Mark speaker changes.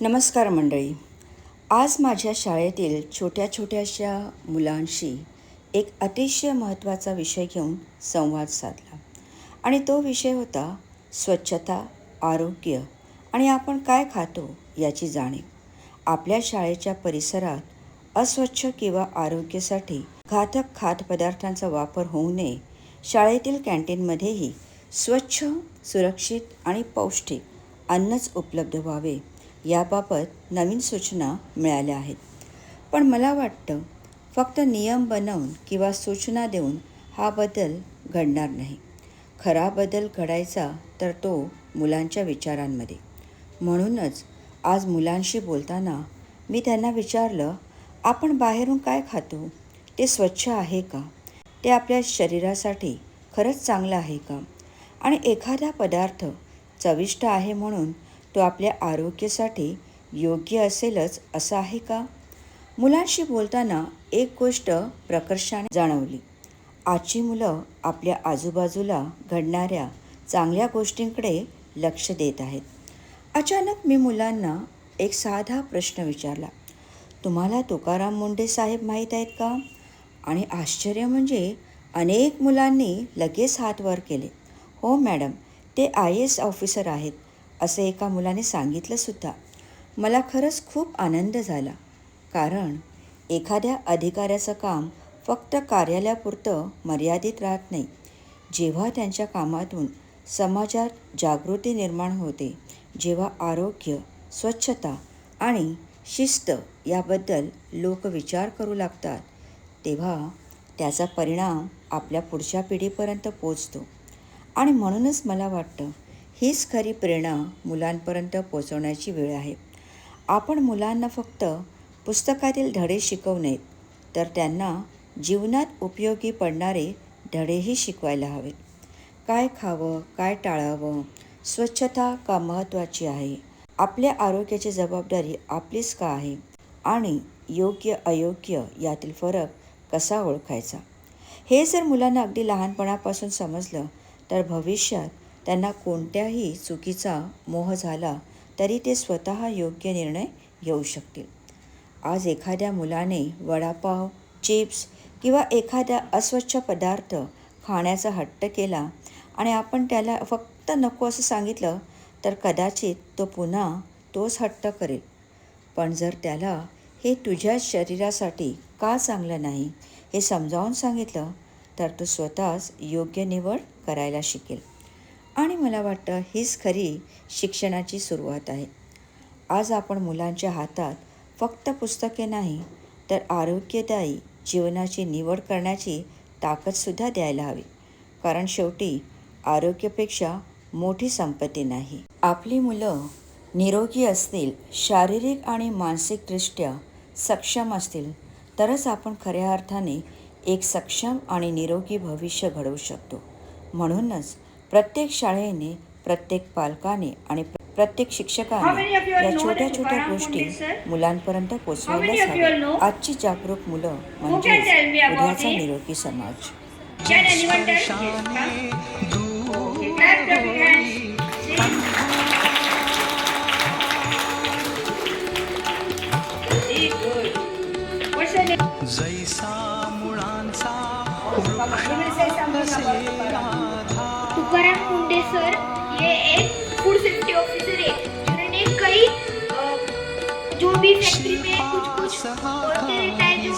Speaker 1: नमस्कार मंडळी. आज माझ्या शाळेतील छोट्या छोट्याशा मुलांशी एक अतिशय महत्त्वाचा विषय घेऊन संवाद साधला आणि तो विषय होता स्वच्छता, आरोग्य आणि आपण काय खातो याची जाणीव. आपल्या शाळेच्या परिसरात अस्वच्छ किंवा आरोग्यासाठी घातक खाद्यपदार्थांचा वापर होऊ नये, शाळेतील कॅन्टीनमध्येही स्वच्छ, सुरक्षित आणि पौष्टिक अन्नच उपलब्ध व्हावे याबाबत नवीन सूचना मिळाल्या आहेत. पण मला वाटतं फक्त नियम बनवून किंवा सूचना देऊन हा बदल घडणार नाही. खरा बदल घडायचा तर तो मुलांच्या विचारांमध्ये. म्हणूनच आज मुलांशी बोलताना मी त्यांना विचारलं, आपण बाहेरून काय खातो? ते स्वच्छ आहे का? ते आपल्या शरीरासाठी खरंच चांगलं आहे का? आणि एखादा पदार्थ चविष्ट आहे म्हणून तो आपल्या आरोग्यासाठी योग्य असेलच असं आहे का? मुलांशी बोलताना एक गोष्ट प्रकर्षाने जाणवली. आजची मुलं आपल्या आजूबाजूला घडणाऱ्या चांगल्या गोष्टींकडे लक्ष देत आहेत. अचानक मी मुलांना एक साधा प्रश्न विचारला, तुम्हाला तुकाराम मुंडे साहेब माहीत आहेत का? आणि आश्चर्य म्हणजे अनेक मुलांनी लगेच हात वर केले. हो मॅडम, ते IAS ऑफिसर आहेत, असे एका मुलाने सांगितलं सुद्धा. मला खरंच खूप आनंद झाला, कारण एखाद्या अधिकाऱ्याचं काम फक्त कार्यालयापुरतं मर्यादित राहत नाही. जेव्हा त्यांच्या कामातून समाजात जागृती निर्माण होते, जेव्हा आरोग्य, स्वच्छता आणि शिस्त याबद्दल लोक विचार करू लागतात, तेव्हा त्याचा परिणाम आपल्या पुढच्या पिढीपर्यंत पोचतो. आणि म्हणूनच मला वाटतं हीच खरी प्रेरणा मुलांपर्यंत पोचवण्याची वेळ आहे. आपण मुलांना फक्त पुस्तकातील धडे शिकवू नयेत, तर त्यांना जीवनात उपयोगी पडणारे धडेही शिकवायला हवेत. काय खावं, काय टाळावं, स्वच्छता का महत्त्वाची आहे, आपल्या आरोग्याची जबाबदारी आपलीच का आहे, आणि योग्य अयोग्य यातील फरक कसा ओळखायचा, हे जर मुलांना अगदी लहानपणापासून समजलं तर भविष्यात त्यांना कोणत्याही चुकीचा मोह झाला तरी ते स्वतः योग्य निर्णय घेऊ शकतील. आज एखाद्या मुलाने वडापाव, चिप्स किंवा एखादा अस्वच्छ पदार्थ खाण्याचा हट्ट केला आणि आपण त्याला फक्त नको असं सांगितलं तर कदाचित तो पुन्हा तोच हट्ट करेल. पण जर त्याला हे तुझ्या शरीरासाठी का चांगलं नाही हे समजावून सांगितलं तर तो स्वतःच योग्य निवड करायला शिकेल. आणि मला वाटतं हीच खरी शिक्षणाची सुरुवात आहे. आज आपण मुलांच्या हातात फक्त पुस्तके नाही तर आरोग्यदायी जीवनाची निवड करण्याची ताकदसुद्धा द्यायला हवी. कारण शेवटी आरोग्यापेक्षा मोठी संपत्ती नाही. आपली मुलं निरोगी असतील, शारीरिक आणि मानसिकदृष्ट्या सक्षम असतील तरच आपण खऱ्या अर्थाने एक सक्षम आणि निरोगी भविष्य घडवू शकतो. म्हणूनच प्रत्येक शाळेने, प्रत्येक पालकाने आणि प्रत्येक शिक्षकाने या छोट्या छोट्या गोष्टी मुलांपर्यंत पोचवायलाच हव्या. आजची जागरूक मुलं म्हणजे उद्याचा निरोगी समाज.
Speaker 2: जैसा मुळांचा तुकाराम मुंडे सर ये एक फूड सेफ्टी ऑफिसर है जिन्होंने कई जो भी फैक्ट्री में कुछ होते रहता है जो